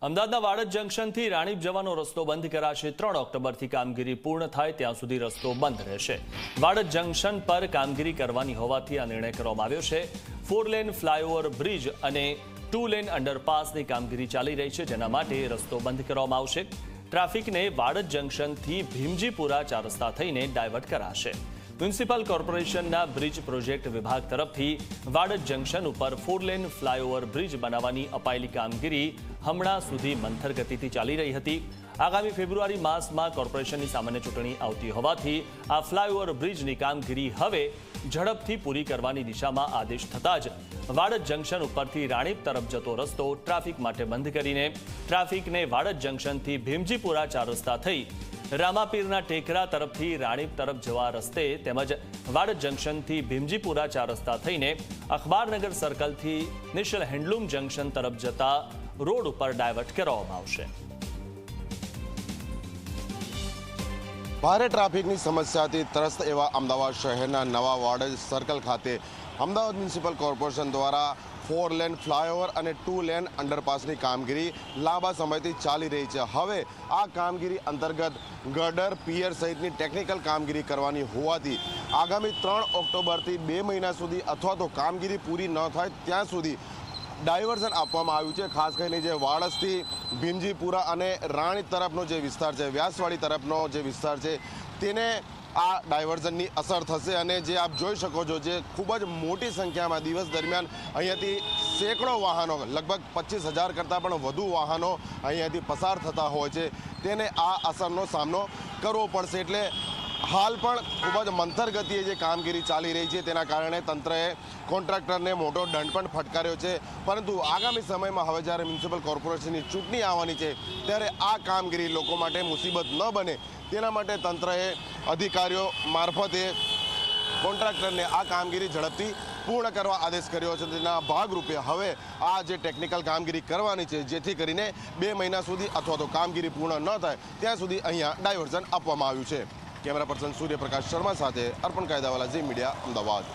અમદાવાદના વાડજ જંકશનથી રાણીપ જવાનો રસ્તો બંધ કરાશે। 3 ઓક્ટોબરથી કામગીરી પૂર્ણ થાય ત્યાં સુધી રસ્તો બંધ રહેશે। વાડજ જંકશન પર કામગીરી કરવાની હોવાથી આ નિર્ણય કરવામાં આવ્યો છે। 4 લેન ફ્લાયઓવર બ્રિજ અને 2 લેન અંડરપાસની કામગીરી ચાલી રહી છે, જેના માટે રસ્તો બંધ કરવામાં આવશે। ટ્રાફિકને વાડજ જંકશનથી ભીમજીપુરા 4 રસ્તા થઈને ડાયવર્ટ કરાશે। મ્યુનિસિપલ કોર્પોરેશનના બ્રિજ પ્રોજેક્ટ વિભાગ તરફથી વાડજ જંકશન ઉપર 4 લેન ફ્લાયઓવર બ્રિજ બનાવવાની અપાયેલી કામગીરી હમણાં સુધી મંથર ગતિથી ચાલી રહી હતી। આગામી ફેબ્રુઆરી માસમાં કોર્પોરેશનની સામાન્ય ચૂંટણી આવતી હોવાથી આ ફ્લાયઓવર બ્રિજની કામગીરી હવે ઝડપથી પૂરી કરવાની દિશામાં આદેશ થતાં જ વાડજ જંકશન ઉપરથી રાણીપ તરફ જતો રસ્તો ટ્રાફિક માટે બંધ કરીને ટ્રાફિકને વાડજ જંકશનથી ભીમજીપુરા 4 રસ્તા થઈ રામાપીરના ટેકરા તરફથી રાણીપ તરફ જવા રસ્તે તેમજ વાડજ જંકશનથી ભીમજીપુરા 4 રસ્તા થઈને અખબારનગર સર્કલથી નેશનલ હેન્ડલૂમ જંકશન તરફ જતા રોડ ઉપર ડાયવર્ટ કરવામાં આવશે। ભારે ટ્રાફિકની સમસ્યાથી ત્રસ્ત એવા અમદાવાદ શહેરના નવા વાડજ સર્કલ ખાતે અમદાવાદ મ્યુનિસિપલ કોર્પોરેશન દ્વારા 4 લેન ફ્લાયઓવર અને 2 લેન અંડરપાસની કામગીરી લાંબા સમયથી ચાલી રહી છે। હવે આ કામગીરી અંતર્ગત ગટર પિયર સહિતની ટેકનિકલ કામગીરી કરવાની હોવાથી આગામી 3 ઓક્ટોબરથી 2 મહિના સુધી અથવા તો કામગીરી પૂરી ન થાય ત્યાં સુધી ડાયવર્ઝન આપવામાં આવ્યું છે। ખાસ કરીને જે વાડજથી ભીમજીપુરા અને રાણી તરફનો જે વિસ્તાર છે, વ્યાસવાડી તરફનો જે વિસ્તાર છે, તેને આ ડાયવર્ઝનની અસર થશે અને જે આપ જોઈ શકો છો, જે ખૂબ જ મોટી સંખ્યામાં દિવસ દરમિયાન અહીંયાથી સેંકડો વાહનો, લગભગ 25,000 કરતાં પણ વધુ વાહનો અહીંયાથી પસાર થતા હોય છે, તેને આ અસરનો સામનો કરવો પડશે। એટલે હાલ પણ ખૂબ જ મંથર ગતિએ જે કામગીરી ચાલી રહી છે, તેના કારણે તંત્રએ કોન્ટ્રાક્ટરને મોટો દંડ પણ ફટકાર્યો છે। પરંતુ આગામી સમયમાં હવે જ્યારે મ્યુનિસિપલ કોર્પોરેશનની ચૂંટણી આવવાની છે, ત્યારે આ કામગીરી લોકો માટે મુસીબત ન બને તેના માટે તંત્રએ અધિકારીઓ મારફતે કોન્ટ્રાક્ટરને આ કામગીરી ઝડપથી પૂર્ણ કરવા આદેશ કર્યો છે। તેના ભાગરૂપે હવે આ જે ટેકનિકલ કામગીરી કરવાની છે, જેથી કરીને 2 મહિના સુધી અથવા તો કામગીરી પૂર્ણ ન થાય ત્યાં સુધી અહીંયા ડાયવર્ઝન આપવામાં આવ્યું છે। કેમેરા પર્સન સૂર્યપ્રકાશ શર્મા સાથે અર્પણ કાયદાવાલા, ઝી મીડિયા, અમદાવાદ।